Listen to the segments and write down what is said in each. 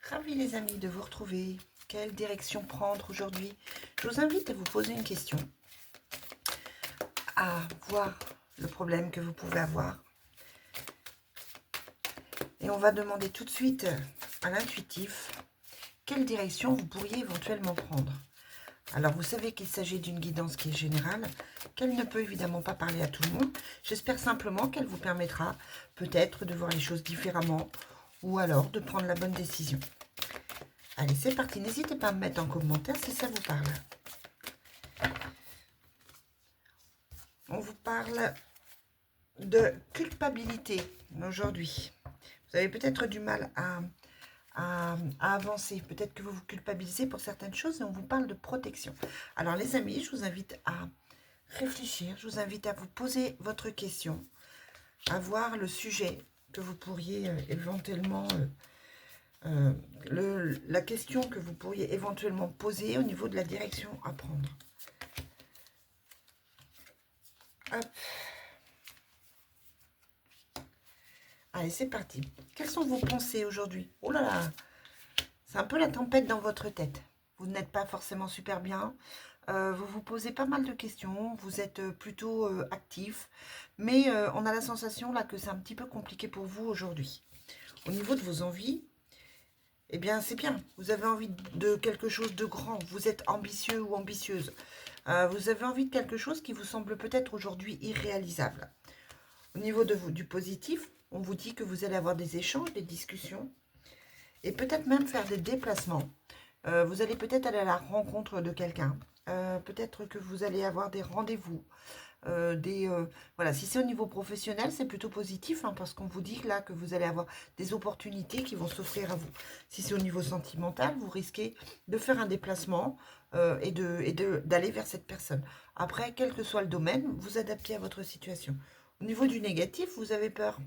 Ravi les amis de vous retrouver. Quelle direction prendre aujourd'hui? Je vous invite à vous poser une question, à voir le problème que vous pouvez avoir. Et on va demander tout de suite à l'intuitif quelle direction vous pourriez éventuellement prendre. Alors vous savez qu'il s'agit d'une guidance qui est générale, qu'elle ne peut évidemment pas parler à tout le monde. J'espère simplement qu'elle vous permettra peut-être de voir les choses différemment ou alors de prendre la bonne décision. Allez, c'est parti. N'hésitez pas à me mettre en commentaire si ça vous parle. On vous parle de culpabilité aujourd'hui. Vous avez peut-être du mal à avancer. Peut-être que vous vous culpabilisez pour certaines choses et on vous parle de protection. Alors les amis, je vous invite à réfléchir. Je vous invite à vous poser votre question, à voir le sujet que vous pourriez éventuellement... la question que vous pourriez éventuellement poser au niveau de la direction à prendre. Hop. Allez, c'est parti. Quelles sont vos pensées aujourd'hui? Oh là là, c'est un peu la tempête dans votre tête. Vous n'êtes pas forcément super bien. Vous vous posez pas mal de questions. Vous êtes plutôt actif. Mais on a la sensation là que c'est un petit peu compliqué pour vous aujourd'hui. Au niveau de vos envies, eh bien, c'est bien. Vous avez envie de quelque chose de grand. Vous êtes ambitieux ou ambitieuse. Vous avez envie de quelque chose qui vous semble peut-être aujourd'hui irréalisable. Au niveau de vous, du positif, on vous dit que vous allez avoir des échanges, des discussions et peut-être même faire des déplacements. Vous allez peut-être aller à la rencontre de quelqu'un. Peut-être que vous allez avoir des rendez-vous. Voilà, si c'est au niveau professionnel, c'est plutôt positif hein, parce qu'on vous dit là que vous allez avoir des opportunités qui vont s'offrir à vous. Si c'est au niveau sentimental, vous risquez de faire un déplacement et d'aller vers cette personne. Après, quel que soit le domaine, vous adaptez à votre situation. Au niveau du négatif, vous avez peur.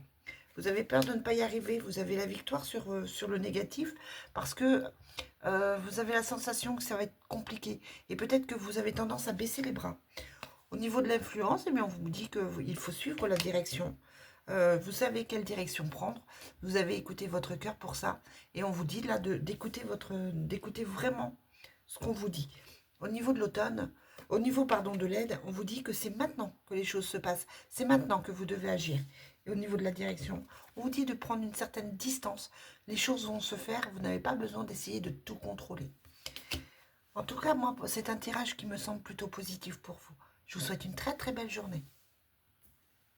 Vous avez peur de ne pas y arriver. Vous avez la victoire sur le négatif parce que vous avez la sensation que ça va être compliqué. Et peut-être que vous avez tendance à baisser les bras. Au niveau de l'influence, eh bien, on vous dit qu'il faut suivre la direction. Vous savez quelle direction prendre. Vous avez écouté votre cœur pour ça. Et on vous dit là d'écouter vraiment ce qu'on vous dit. Au niveau de l'automne, au niveau pardon, de l'aide, on vous dit que c'est maintenant que les choses se passent. C'est maintenant que vous devez agir. Et au niveau de la direction, on vous dit de prendre une certaine distance. Les choses vont se faire. Vous n'avez pas besoin d'essayer de tout contrôler. En tout cas, moi, c'est un tirage qui me semble plutôt positif pour vous. Je vous souhaite une très très belle journée.